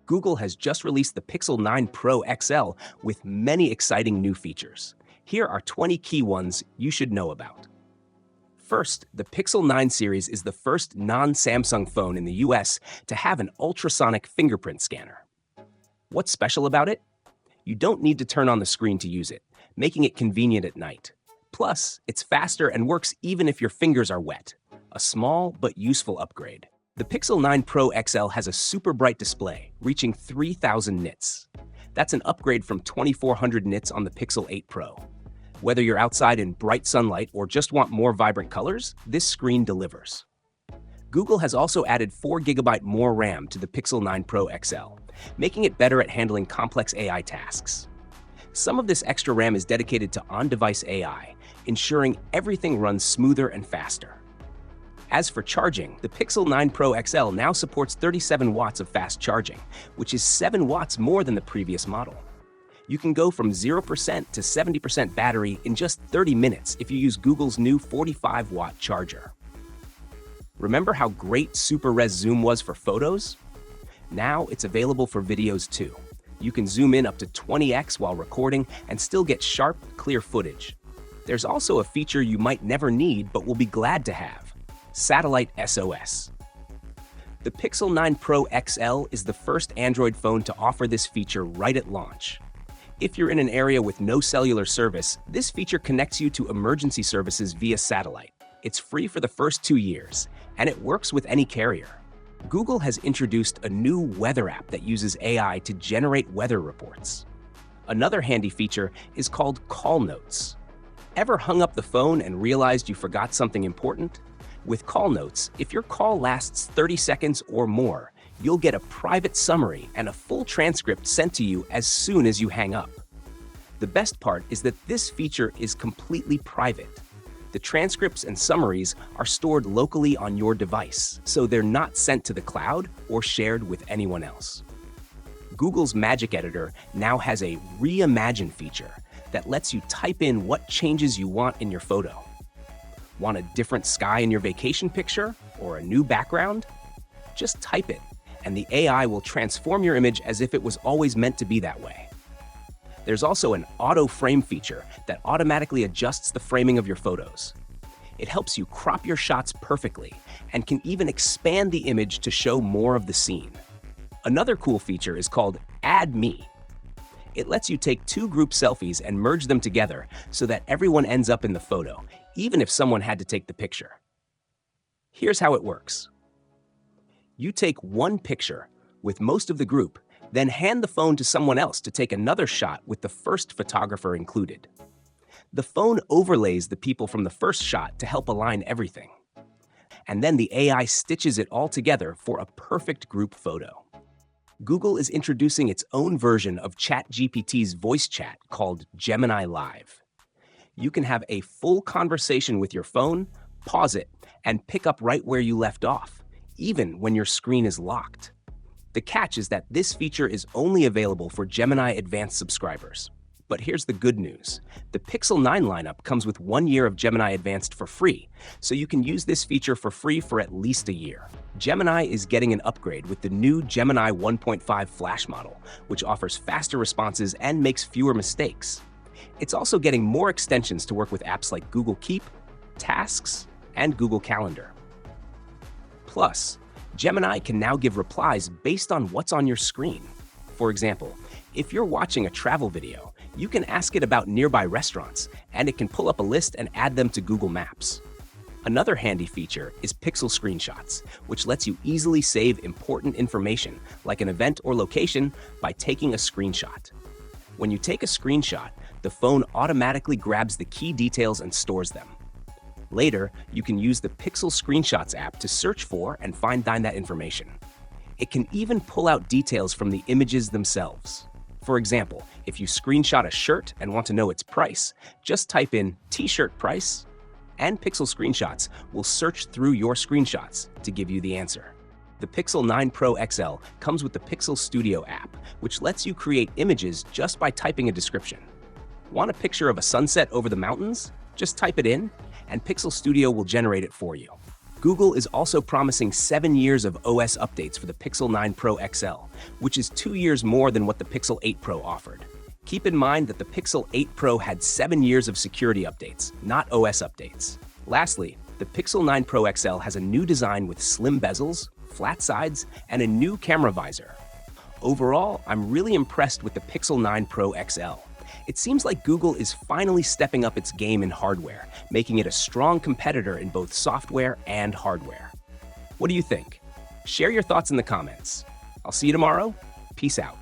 Google has just released the Pixel 9 Pro XL with many exciting new features. Here are 20 key ones you should know about. First, the Pixel 9 series is the first non-Samsung phone in the US to have an ultrasonic fingerprint scanner. What's special about it? You don't need to turn on the screen to use it, making it convenient at night. Plus, it's faster and works even if your fingers are wet. A small but useful upgrade. The Pixel 9 Pro XL has a super bright display, reaching 3000 nits. That's an upgrade from 2400 nits on the Pixel 8 Pro. Whether you're outside in bright sunlight or just want more vibrant colors, this screen delivers. Google has also added 4GB more RAM to the Pixel 9 Pro XL, making it better at handling complex AI tasks. Some of this extra RAM is dedicated to on-device AI, ensuring everything runs smoother and faster. As for charging, the Pixel 9 Pro XL now supports 37 watts of fast charging, which is 7 watts more than the previous model. You can go from 0% to 70% battery in just 30 minutes if you use Google's new 45-watt charger. Remember how great Super Res Zoom was for photos? Now it's available for videos too. You can zoom in up to 20x while recording and still get sharp, clear footage. There's also a feature you might never need but will be glad to have: Satellite SOS. The Pixel 9 Pro XL is the first Android phone to offer this feature right at launch. If you're in an area with no cellular service, this feature connects you to emergency services via satellite. It's free for the first 2 years, and it works with any carrier. Google has introduced a new weather app that uses AI to generate weather reports. Another handy feature is called Call Notes. Ever hung up the phone and realized you forgot something important? With Call Notes, if your call lasts 30 seconds or more, you'll get a private summary and a full transcript sent to you as soon as you hang up. The best part is that this feature is completely private. The transcripts and summaries are stored locally on your device, so they're not sent to the cloud or shared with anyone else. Google's Magic Editor now has a Reimagine feature that lets you type in what changes you want in your photo. Want a different sky in your vacation picture or a new background? Just type it, and the AI will transform your image as if it was always meant to be that way. There's also an auto frame feature that automatically adjusts the framing of your photos. It helps you crop your shots perfectly and can even expand the image to show more of the scene. Another cool feature is called Add Me. It lets you take 2 group selfies and merge them together so that everyone ends up in the photo, even if someone had to take the picture. Here's how it works. You take one picture with most of the group, then hand the phone to someone else to take another shot with the first photographer included. The phone overlays the people from the first shot to help align everything. And then the AI stitches it all together for a perfect group photo. Google is introducing its own version of ChatGPT's voice chat called Gemini Live. You can have a full conversation with your phone, pause it, and pick up right where you left off, even when your screen is locked. The catch is that this feature is only available for Gemini Advanced subscribers. But here's the good news. The Pixel 9 lineup comes with 1 year of Gemini Advanced for free, so you can use this feature for free for at least a year. Gemini is getting an upgrade with the new Gemini 1.5 Flash model, which offers faster responses and makes fewer mistakes. It's also getting more extensions to work with apps like Google Keep, Tasks, and Google Calendar. Plus, Gemini can now give replies based on what's on your screen. For example, if you're watching a travel video, you can ask it about nearby restaurants, and it can pull up a list and add them to Google Maps. Another handy feature is Pixel Screenshots, which lets you easily save important information, like an event or location, by taking a screenshot. When you take a screenshot, the phone automatically grabs the key details and stores them. Later, you can use the Pixel Screenshots app to search for and find that information. It can even pull out details from the images themselves. For example, if you screenshot a shirt and want to know its price, just type in "t-shirt price," and Pixel Screenshots will search through your screenshots to give you the answer. The Pixel 9 Pro XL comes with the Pixel Studio app, which lets you create images just by typing a description. Want a picture of a sunset over the mountains? Just type it in, and Pixel Studio will generate it for you. Google is also promising 7 years of OS updates for the Pixel 9 Pro XL, which is 2 years more than what the Pixel 8 Pro offered. Keep in mind that the Pixel 8 Pro had 7 years of security updates, not OS updates. Lastly, the Pixel 9 Pro XL has a new design with slim bezels, flat sides, and a new camera visor. Overall, I'm really impressed with the Pixel 9 Pro XL. It seems like Google is finally stepping up its game in hardware, making it a strong competitor in both software and hardware. What do you think? Share your thoughts in the comments. I'll see you tomorrow. Peace out.